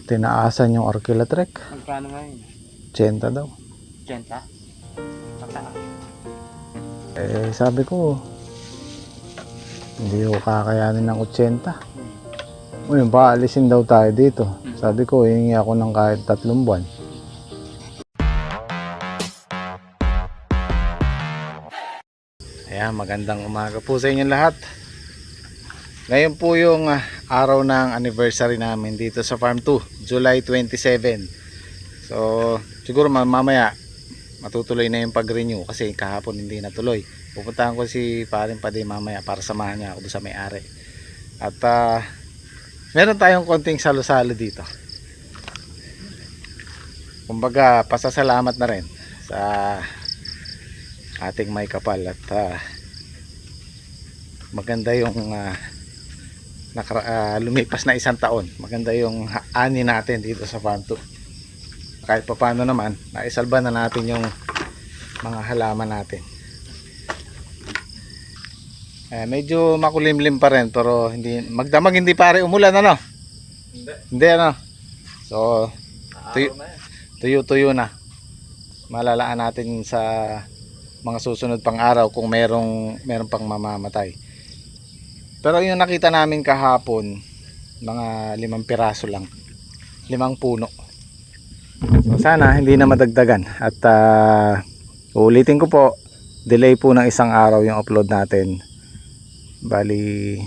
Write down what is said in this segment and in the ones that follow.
tinaasan yung Arkilatrek. Magkano ngayon? 80 daw. 80? Pagkaan. Sabi ko, hindi ko kakayanin ng 80. Ngayon, paalisin daw tayo dito. Sabi ko, hihingi ako ng kahit 3 buwan. Ayan, magandang umaga po sa inyo lahat. Ngayon po yung araw ng anniversary namin dito sa Farm 2, July 27. So, siguro mamaya matutuloy na yung pag-renew kasi kahapon hindi natuloy. Pupuntahan ko si Paring Padi mamaya para samahan niya ako sa may-ari. At meron tayong konting salo-salo dito. Kumbaga, pasasalamat na rin sa ating may kapal at maganda yung lumipas na 1 taon. Maganda yung ani natin dito sa Farm 2. Kahit pa paano naman, naisalba na natin yung mga halaman natin. Medyo makulimlim pa rin pero hindi magdamag, hindi pare umulan ano? Hindi ano. So tuyo na. Malalaan natin sa mga susunod pang araw kung merong pang mamamatay. Pero yung nakita namin kahapon, mga 5 piraso lang. 5 puno. So sana hindi na madagdagan. At uulitin ko po, delay po ng 1 araw yung upload natin. Bali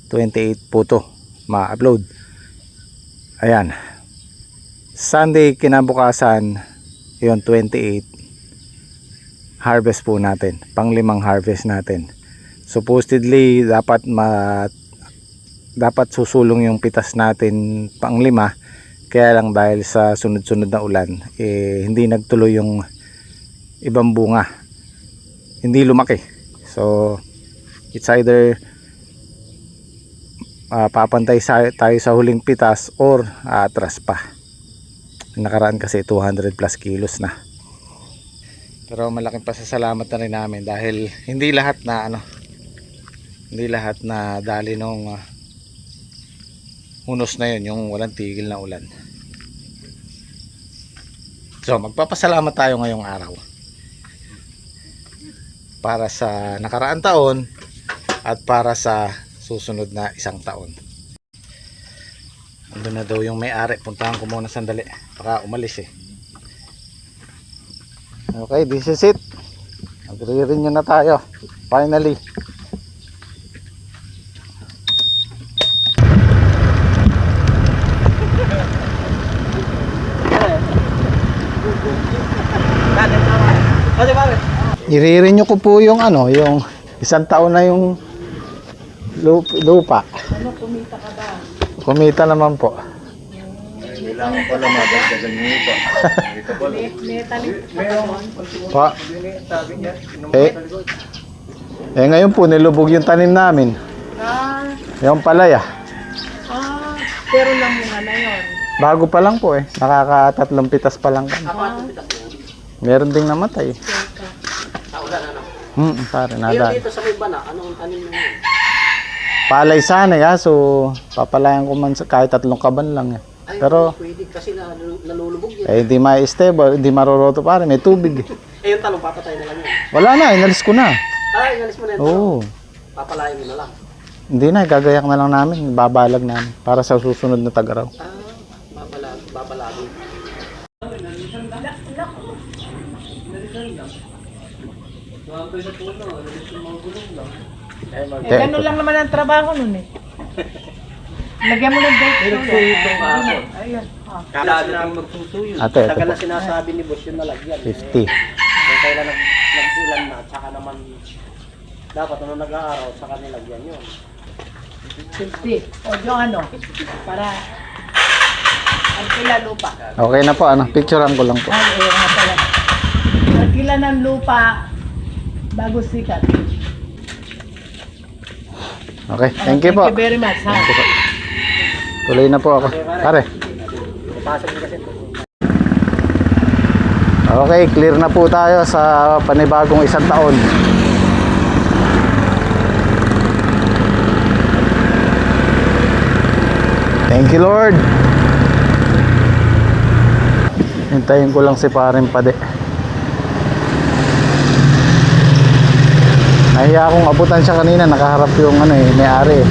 28 po to ma-upload. Ayan. Sunday kinabukasan, yon 28, harvest po natin. Pang 5 harvest natin. Supposedly dapat susulong yung pitas natin pang 5. Kaya lang dahil sa sunod-sunod na ulan, hindi nagtuloy yung ibang bunga. Hindi lumaki. So it's either papantay tayo sa huling pitas or atras pa. Nakaraan kasi 200 plus kilos na. Pero malaking pasasalamat na rin namin dahil hindi lahat na dali nung hunos na yun, yung walang tigil na ulan. So magpapasalamat tayo ngayong araw para sa nakaraang taon at para sa susunod na 1 taon. Andun na daw yung may-ari. Puntahan ko muna sandali, baka umalis Okay, this is it. Magre-renew na tayo finally. I-renew ko po yung yung 1 taon na yung lupa. Kumita ka ba? Kumita naman po. Kailangan pala madagdagan nyo ito. May talim Pa. Ngayon po nilubog yung tanim namin. Yung palaya. pero lang muna na yun. Bago pa lang po Nakaka 3 pitas pa lang kami. Meron ding namatay. Pare, nada. Dito sa may bana, anong tanim nyo? Palay sana so papalayan ko man kahit 3 kaban lang Pero pwede kasi nalulubog yun. hindi ma-stable, hindi maroroto pare, may tubig. Yung talong papatay na lang yun. Wala na, inalis ko na. Inalis mo na yun. Oo. Papalayan mo na lang. Hindi na, gagayak na lang namin, babalag namin para sa susunod na tag-araw. Babalagin. Ganun lang naman ang trabaho nun Lagyan mo ng date. Ayun. Kailangan na magsusuyo. Ate, ito Tagal po. na sinasabi ni Boss yung nalagyan. 50. Kung kailan nag-ulan na, tsaka naman dapat nag-aaraw, tsaka nilagyan yun. 50. O yung para arkila lupa. Okay na po, picturean ko lang po. Nga pala. Arkila ng lupa bago sikat. Okay, thank you po. Thank you very much. Thank you po. Tuloy na po ako. Pare. Ipasok din kasi. Okay, clear na po tayo sa panibagong 1 taon. Thank you, Lord. Hintayin ko lang si paring Pade. Nahiya akong abutan siya kanina, nakaharap yung ano eh, may-ari eh.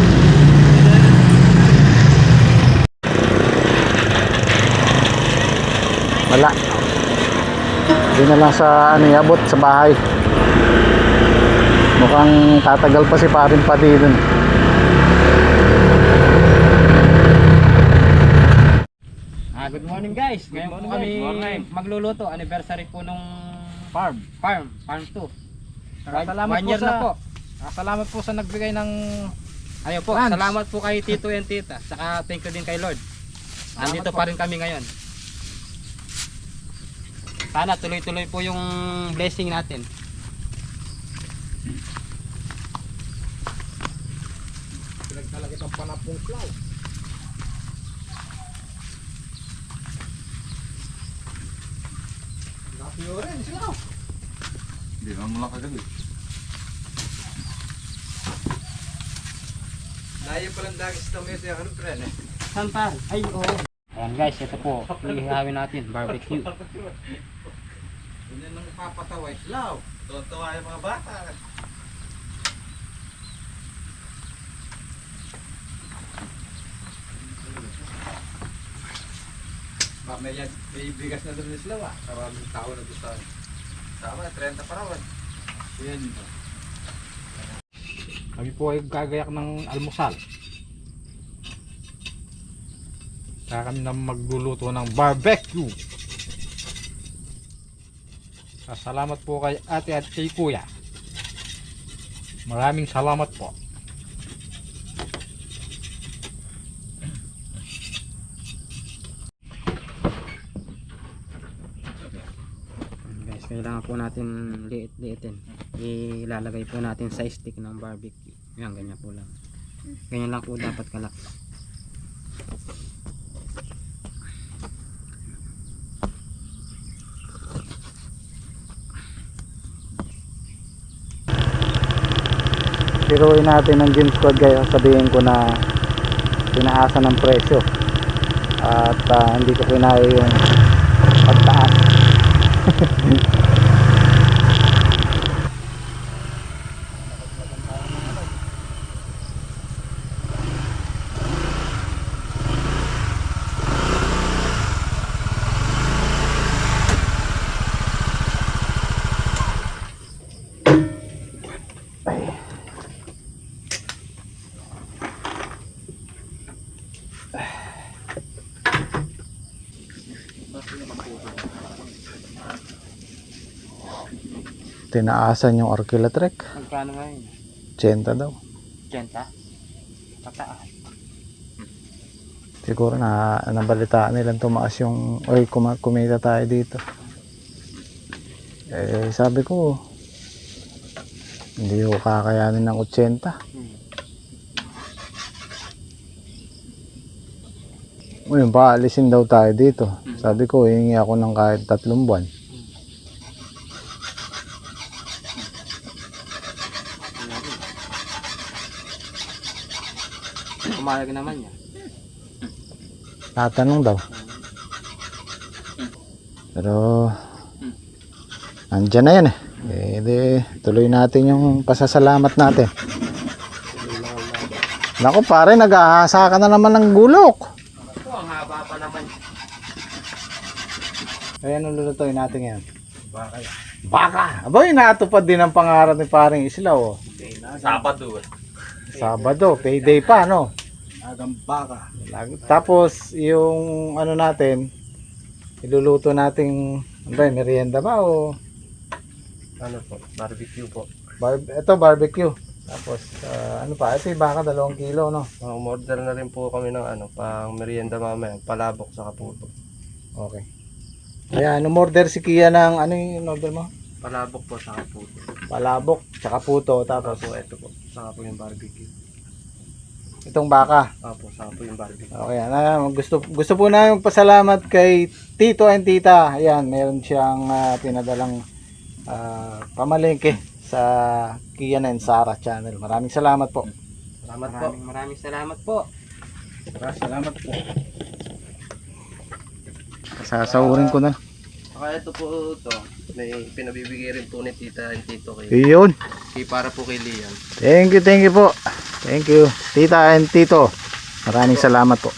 Wala. Hindi na lang sa ano, abot sa bahay. Mukhang tatagal pa si paring Pade dun. Good morning guys. Ngayon po kami magluluto. Anniversary po nung farm 2. Salamat po na po. Salamat po sa nagbigay ng Ayun po, Lance. salamat po kay Tito and Tita. Saka thank you din kay Lord. Andito po. pa rin kami ngayon. Sana tuloy-tuloy po yung blessing natin. pinagkalagit ang panapong flow. Napiyo rin sila. Hindi naman mula kagabi. Layo palang dagis na may siya kanong tren eh. Santan. Ay, oo. Ayan guys, ito po. Ihawin natin. Barbecue. Hindi nang papataway sila. Tuwa yung mga bata. May bigas na doon sila wa. Maraming tao na gusto. Tama, 30 pa raw. Yan. Kami po ay gagayak ng almusal. Kaya kami na magluluto ng barbecue. Salamat po kay ate at kay kuya. Maraming salamat po. Guys, kailangan po natin liit-liitin. Ilalagay po natin sa stick ng barbecue. Yan, ganyan po lang. Ganyan lang po dapat kalaki. Tiruin natin ng gym squad guys, sabihin ko na tinaasa ng presyo at hindi ko kinaya yung pagtaas. Tinaasan yung Arkilatrek, Magkano ngayon? 80 daw. 80? Pataas. Siguro na nabalitaan nilang tumaas yung kumita tayo dito. Eh sabi ko hindi ko kakayanin ng 80. Ngayon paalisin daw tayo dito. Sabi ko hihingi ako ng kahit 3 buwan. Pumayag naman yan. Tatanong daw. Pero andyan na yan eh. Di, tuloy natin yung pasasalamat natin. Naku pare, nag-ahasa ka na naman ng gulok. Ito, ang haba pa naman. Ayan ang lulutuin natin yan. Baka. Aboy, natupad din ang pangarap ni paring Islaw. Sabado, payday pa, no? Agang baka. Tapos, yung ano natin, iluluto nating, ano ba, merienda ba o? Ano po? Barbecue po. Ito, barbecue. Tapos, ano pa, ito yung baka 2 kilo, no? Umorder na rin po kami ng ano, pang merienda mamaya, palabok sa kaputo. Okay. Ayan, umorder si Kia ng, ano yung order mo? Palabok po sa kaputo. Palabok, tsaka puto, tapos Tapos ito po, saka po yung barbecue. itong baka. Tapos saka po yung barbecue. Okay, gusto po na magpasalamat kay Tito and Tita. Ayan, meron siyang pinadalang pamalengke sa Kian and Sarah channel. Maraming salamat po. Salamat po. Maraming salamat po. Salamat po. Sasahurin ko na. Ito po ito. May pinabibigay rin po ni tita and tito kayo. Yun. Para po kay Liam. Thank you po. Thank you, tita and tito. Maraming salamat po.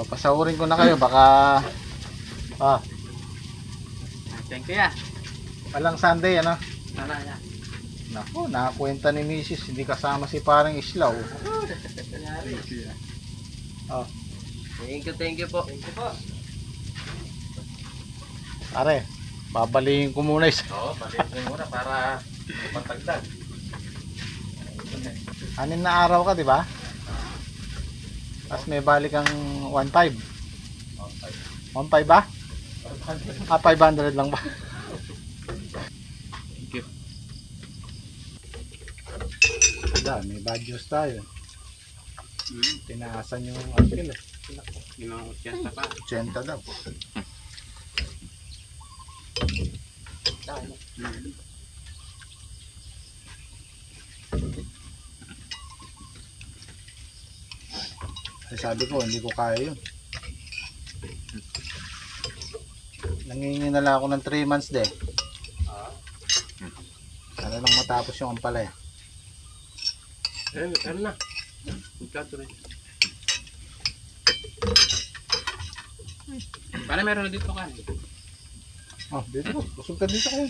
Pasahurin ko na kayo, baka Thank you ya. walang Sunday, ano? Sana ya. Naku, nakakwenta ni Mrs. Hindi kasama si parang Islaw. Thank you po. Pare, babalihin ko muna isa. Oo, balikin mo muna para matagdag. 6 na araw ka, di ba? Tapos may balik ang 1.5. 1.5 ba? 500 lang ba? Thank you. May bad news tayo. Tinaasan yung uncle eh. Yung 80 pa. 80 daw. Ay, sabi ko, hindi ko kaya yun. Nanginginala ako ng 3 months de. Sana lang matapos yung ampalaya. Ano na? Magkato rin. Para meron na dito ka. Oh, dito. Busog ka dito kayo.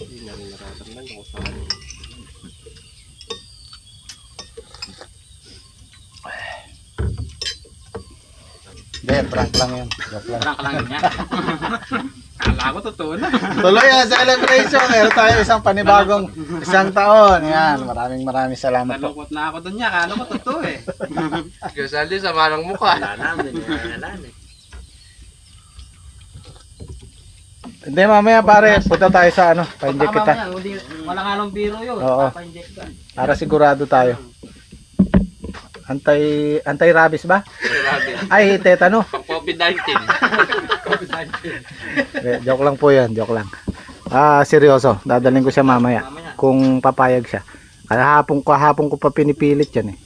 Hindi na rin nararamdaman kung saan. Hindi, prank lang yun. Joke lang. Prank lang niya. Kala ko totoo na. Tuloy ang celebration. Meron tayo isang panibagong isang taon. Yan. Maraming salamat po. Nalungkot na ako doon niya. Kala ko totoo eh. Gasaldi sa manang mukha. Wala namin. Hindi, mamaya pare. Punta tayo sa ano. Pa-inject kita. Wala nga lang biro yun. Oo. Pa-inject ka. Para sigurado tayo. Anti-rabies ba? Ay, tetano. COVID-19. Joke lang po yan. Joke lang. Seryoso. Dadalhin ko siya mamaya. Kung papayag siya. Kahapon ko pa pinipilit yan eh.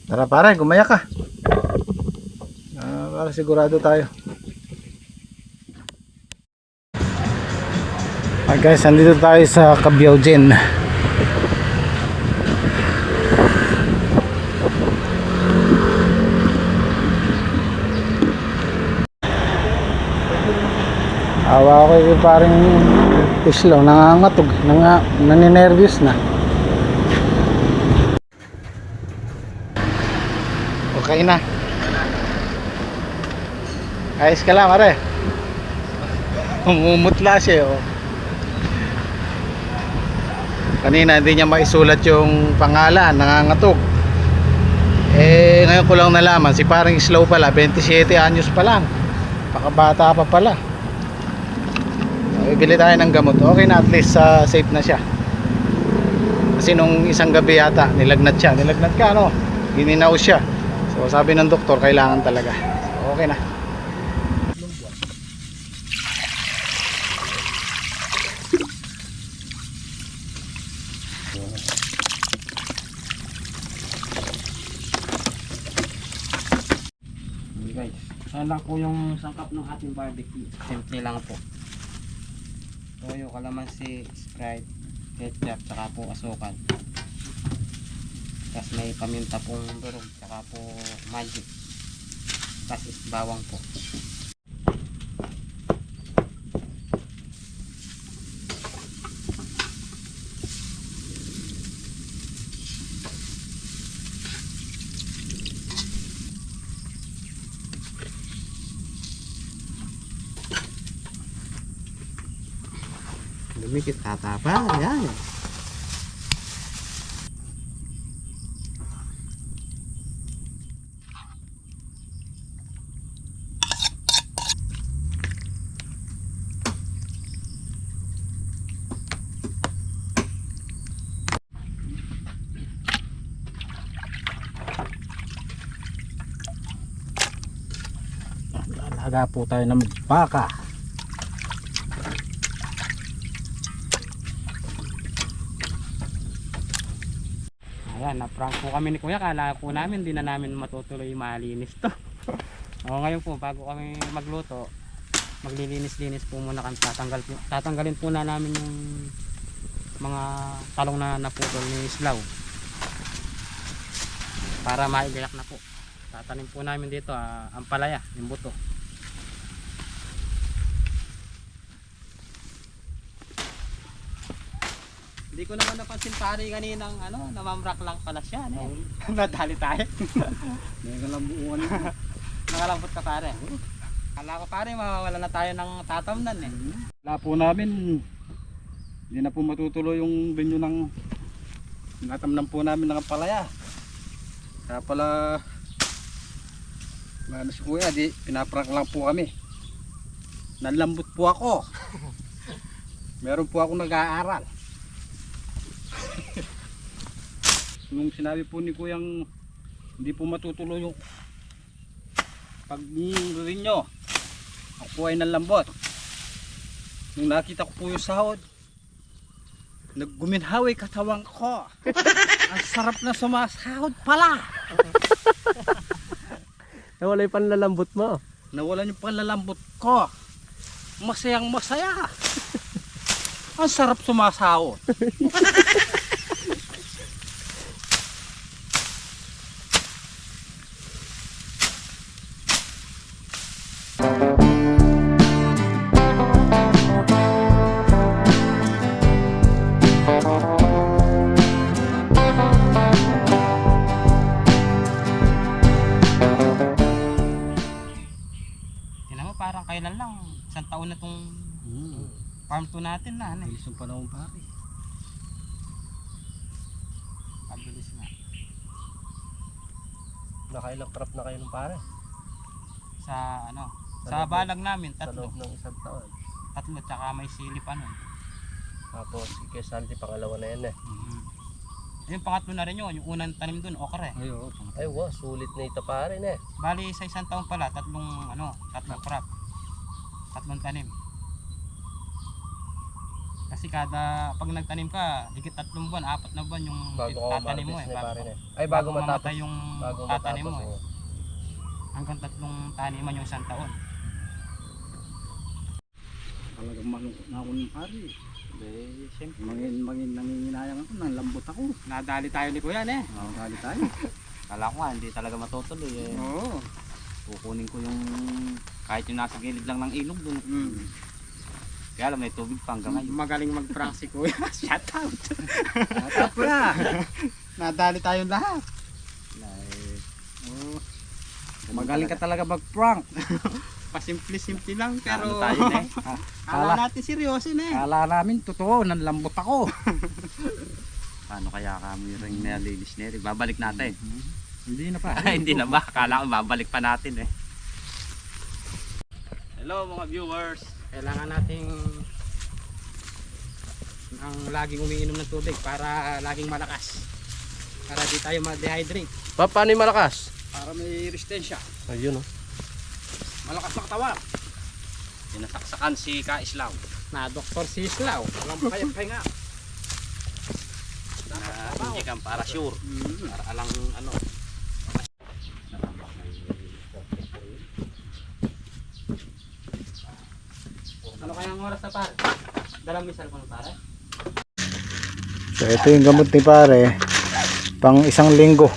Tara pare, gumaya ka. Para sigurado tayo. Guys, andito tayo sa Cabiao Gen. Awa ko yung parang Islaw, nangangatog, naninervyos na. Okay na. Ayos ka lang, are. Umumutla siya, oh. Kanina hindi niya maisulat yung pangalan, nangangatog. Ngayon ko lang nalaman, si parang Islaw pala, 27 anyos pa lang. Pakabata pa pala. Bibili tayo ng gamot. Okay na, at least safe na siya. Kasi nung isang gabi yata nilagnat siya. Nilagnat ka, ano? Gininaw siya. So sabi ng doktor, kailangan talaga. So, okay na. Guys, ayan lang po yung sangkap ng ating barbecue. Simple lang po. Toyo, kalamansi, Sprite, ketchup, saka po asukal. Tapos may paminta pong durog, saka po magic. Tapos bawang po. Lumikit tatapa, yan. Alaga po tayo ng baka. Ayan, na-prank po kami ni Kuya. Kala po namin, hindi na namin matutuloy malinis to. O ngayon po, bago kami magluto, maglilinis-linis po muna kami. Tatanggalin po na namin yung mga talong na naputol ni Islaw. Para maigayak na po. Tatanim po namin dito ang palaya, yung buto. Hindi ko naman napansin pare kaninang namamrak lang pala siya. Nadali tayo. Nagalambuan. Nakalambot ka pare. Kala ko pare mawawala na tayo ng tatamnan eh. Wala po namin, hindi na po matutuloy yung binyo ng natamnan po namin ng palaya. Kaya pala, si Kuya, di pinaprank lang po kami. Nalambot po ako. Meron po akong nag-aaral. Nung sinabi po ni Kuyang hindi po matutuloy yung pag-rin nyo, ako po ay nalambot. Nung nakita ko po yung sahod, nagguminhaw ay katawan ko. Ang sarap na sumasahod pala. Nawala yung panlalambot mo. Nawalan yung panlalambot ko. Masayang masaya. Ang sarap sumasahod. Tingnan mo parang kailan lang, isang taon na tong farm to natin na. Bilis yung panahon pare. Pabilis na. Nakailang crop na kayo ng pare. Sa sa balag namin, Sa tatlo. loob ng isang taon. Tatlo, tsaka may sili pa nun. Tapos kay Santi pangalawa na yan eh. Yung pangatlo na rin yun, yung unang tanim dun, okra eh. Ay wow, sulit na ito pare na eh. Bali sa isang taon pala, tatlong crop. Tatlong tanim. Kasi pag nagtanim ka, higit 3 buwan, 4 na buwan yung Bago ka tatanim mo ma-harvest eh. na pare na eh. Ay bago matapos. mamatay yung Bago tatanim matapos mo eh. Hanggang 3 taniman yung isang taon. Talagang malungkot na ako ng pare. Siyempre. Mangin nanginginayang ako, nalambot ako. Nadali tayo ni Kuya eh. Oo, gali tayo. Kala ko nga, hindi talaga matutuloy eh. Oo. Kukunin ko yung kahit yung nasa gilid lang ng ilog dun. Kaya alam, may tubig pa hanggang ngayon. Magaling mag-prank si Kuya. Shout out! Natap na. Nadali tayo lahat. Magaling ka talaga mag-prank. Pasimple-simple lang pero tayo na eh. kala natin seryoso na eh. Kala namin totoo, nanlambot ako. Paano kaya kami ring nalilis na rin? Babalik natin. Hindi na pa. Hindi na ba? Kala ko babalik pa natin eh. Hello mga viewers. Kailangan nating ang laging umiinom ng tubig para laging malakas. Para di tayo ma-dehydrate. Paano yung malakas? Para may resistensya. Ayun oh. Malakas na katawan. Sinasaksakan si Kaislaw. Na Dr. si Islaw. Walang pahinga. Hindi kang para sure. Para alang Ano kayang oras na pare? Dalang misal ko na pare? So ito yung gamot ni pare pang 1 linggo.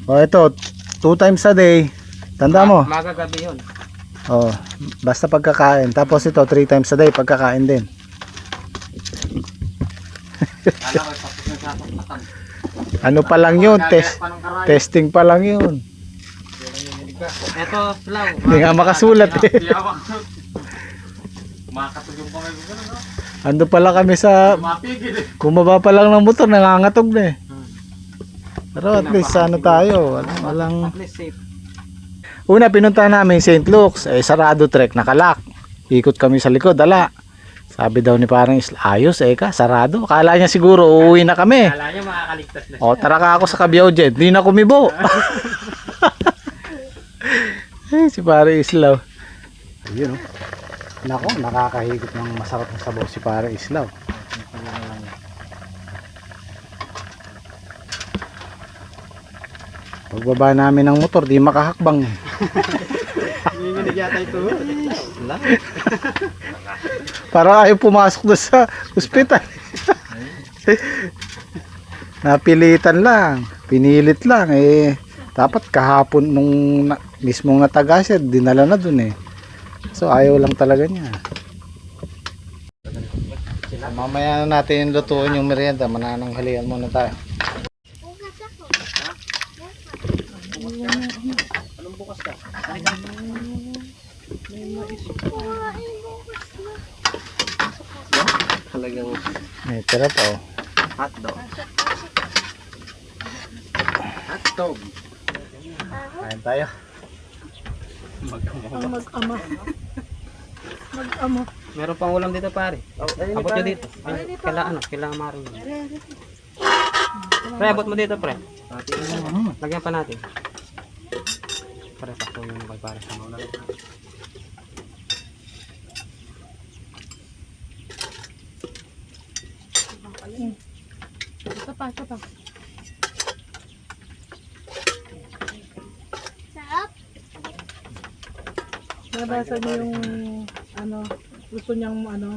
O ito 2 times a day. Tanda mo? Magagabi yun. Oh, basta pagkakain. Tapos ito 3 times a day pagkakain din. Kala ko tapos na tapos. Ano pa lang yun? Testing pa lang yun. Ito, Slaw. Hindi nga makasulat eh. Makatulong pa kayo gano'n, no? Ando pala kami sa Mapigil eh. bumaba pa lang ng motor, nangangatog na eh. Pero at least ano tayo, walang... At least safe. Una pinunta namin St. Luke's, eh sarado trek, nakalak. Ikot kami sa likod, ala. Sabi daw ni parang ayos ka, sarado. Akala niya siguro uuwi na kami. Kala niya makakaligtas na siya. O tara ka ako sa Cabiao Jet, di na kumibo. Eh, si pare Islaw. Ayun oh. Nako, nakakahigop ng masarap na sabaw si pare Islaw. Pagbaba namin ng motor, di makahakbang. Nanginginig yata ito. Wala. Para ayaw pumasok doon sa ospital. Napilitan lang. Pinilit lang eh. Dapat kahapon nung mismong natagasya, dinala na dun eh. So ayaw lang talaga niya. So, mamaya na natin lutuin yung merienda. Manananghalian muna tayo. Anong bukas ka? Talagang May tira pa oh. hotdog. Hotdog. Kain tayo. Ang mag-ama. Mag-ama. Meron pang ulam dito pare. Abot nyo dito. Kailangan marin. Pre, abot mo dito pre. Lagyan pa natin. Para sakto yung kay pare sa mga ulam. Ito pa. Nabasa niyo yung ano, gusto niyang ano,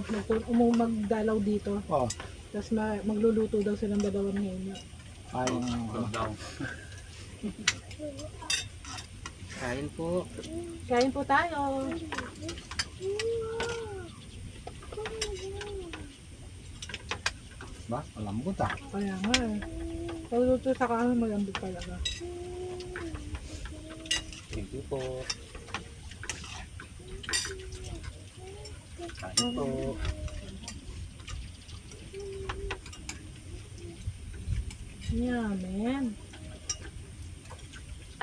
magdalaw dito. Oh. Tapos magluluto daw silang dalawa ngayon. Kain po. Kain po tayo. Ba? Malambot ah. Kaya nga eh. Pagluluto sa kahan, malambot talaga. Thank you po. Kain po. Yeah, man.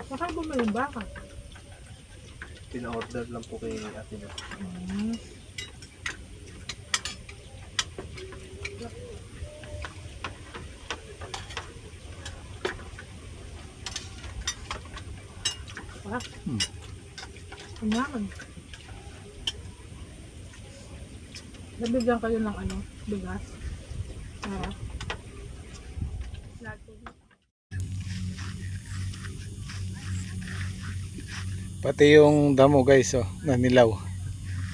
Baka bumili yung baka. Pina-order lang po kay ate niya. Kumakan. Nabigyan kayo ng ano, bigas. Pati yung damo guys oh, nanilaw.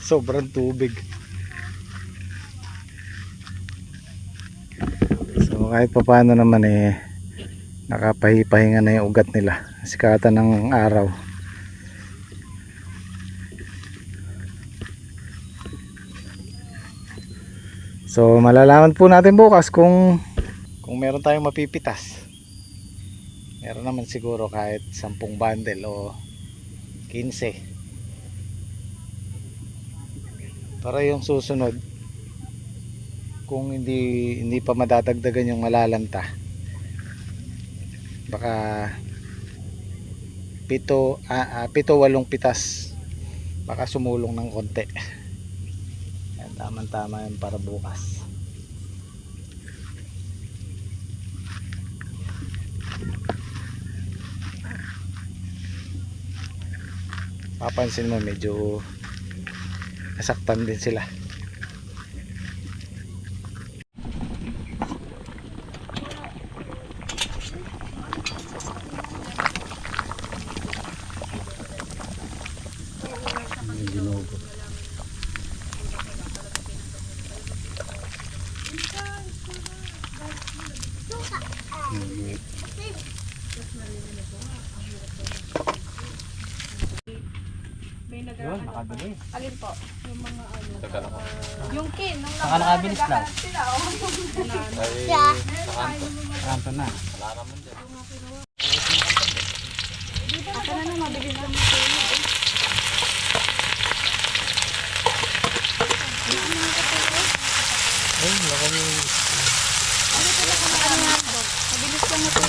Sobrang tubig. So kahit papaano naman eh nakapahipahinga na yung ugat nila. Sikatan ng araw. So malalaman po natin bukas kung meron tayong mapipitas. Meron naman siguro kahit 10 bundle o 15 para yung susunod kung hindi pa madadagdagan yung malalanta baka 7-8 pitas baka sumulong ng konti. Yan, tama yun para bukas. Papansin mo medyo nasaktan din sila. Yun, nakabili. Alin po? Yung mga ano. Yung kin. Nung Nakabilis lang. sila. Oh. Kanto na. Ako na nung mabilis lang. Mabilis lang ito.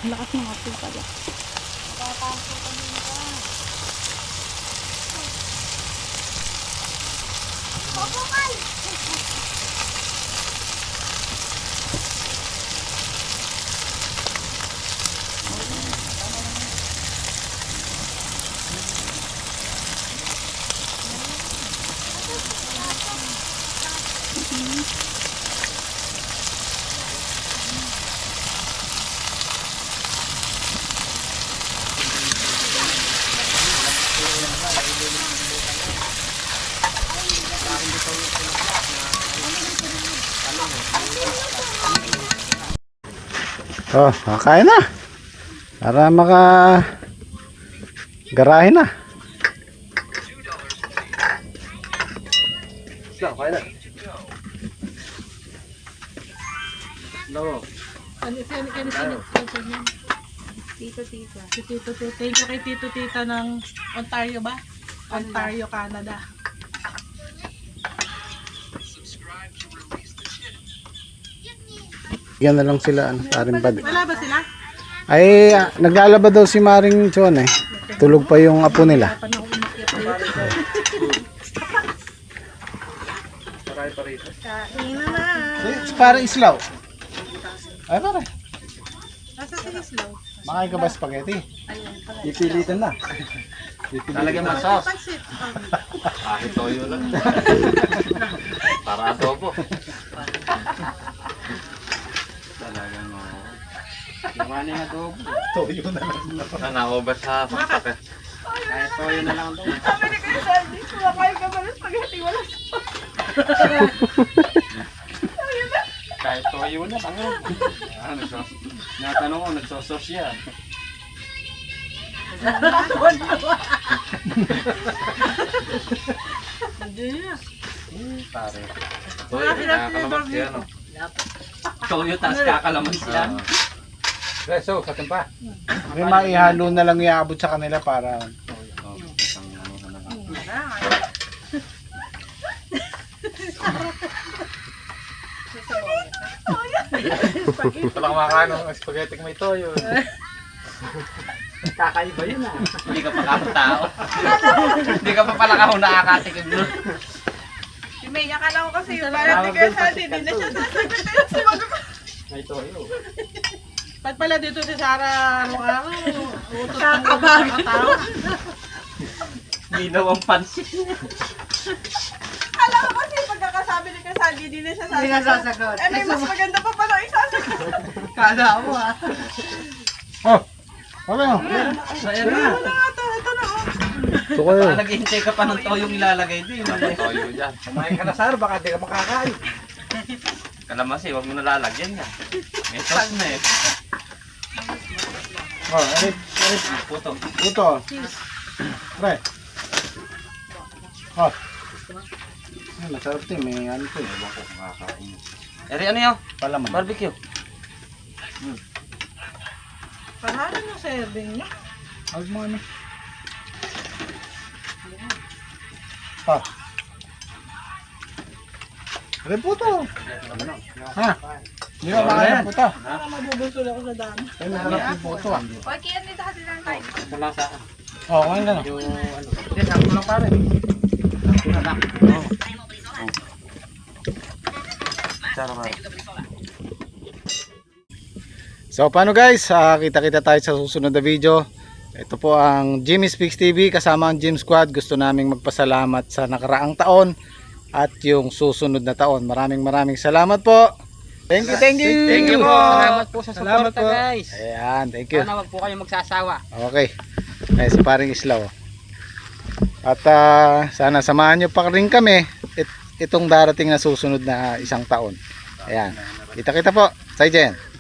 Lakas ng apoy pala. Oh, kakain na. Para garahe na. Tito, tita. Si Tito Tita. Thank you kay Tito Tita ng Ontario ba? Ontario, Canada. Yan na lang sila, paring bad. Wala ba sila? Ay, naglalaba daw si Maring Chon eh. Tulog pa yung apo nila. Paano ako umakyat dito? Kain na na. Para islaw. Ay, pare. Nasa si Islaw. Makain ka ba spaghetti? Ipilitan na. Lalagyan mo sauce. Pansit. Kahit toyo lang. Para adobo. Talagang Iwanin na adobo. Toyo na lang. Na-over sa saksak eh. Kahit toyo na lang adobo. Sabi ni Kuya Sandy, kumakain ka ba ng spaghetti? Wala Kahit toyo na lang. Natanong ko, nagsosos yan. Pare. Toyo, nakakalamansi yan. Toyo, tas kakalamansi yan. Reso, sa timpa. May maihalo na lang iaabot sa kanila para Ito lang kumakain ng spaghetti may toyo. Kakaiba yun ah. Hindi ka pa kapatao. Hindi ka pa pala nakakatikim nun. Si May, akala ko kasi parang ni Kuya Sandy, hindi na siya sasagot na si Mag- May toyo. Ba't pala dito si Sarah araw-araw? Utot ng mga tao. Linaw ang pansit. Alam ko kasi pagkakasabi ni Kuya Sandy, hindi na siya sasagot. Hindi na sasagot. Eh, may mas maganda pa pala isasagot. Kala mo ah. Oh, okay no. Ayan na. Ito na, ito na. Oh. Ito kayo. Naghihintay ka pa ng toyong ilalagay din. May toyo dyan. Kumain ka na Sar, baka di ka makakain. Kalamansi, huwag mo nalalagyan yan. May sauce na eh. Oh, arit. Puto. Ito. Pre. Oh. Ay, masarap din. May ano to. Ewan ko kung kakain. Eri, ano yun? Palaman. Barbecue. Paano yung serving niya? Huwag mo ano. Oh. Aray puto. Ha? Hindi ka makain ng puto. Para mabubusol ako sa dami. Ay, masarap yung puto ah. Okay, ano dito kasi lang tayo? Wala sa Oh, kumain ka na. yung ano. Hindi, sakto lang pare. Sarap ba? So paano guys, kita-kita tayo sa susunod na video. Ito po ang Jimmy Speaks TV kasama ang Jim Squad. Gusto naming magpasalamat sa nakaraang taon at yung susunod na taon. Maraming salamat po. Thank you, thank you. Thank you po. Salamat po sa Salamat suporta po. guys. Ayan, thank you. Sana wag po kayong magsasawa. Okay. Ay, si paring Islaw. At sana samahan nyo pa rin kami itong darating na susunod na isang taon. Ayan. Kita-kita po. Say Jen.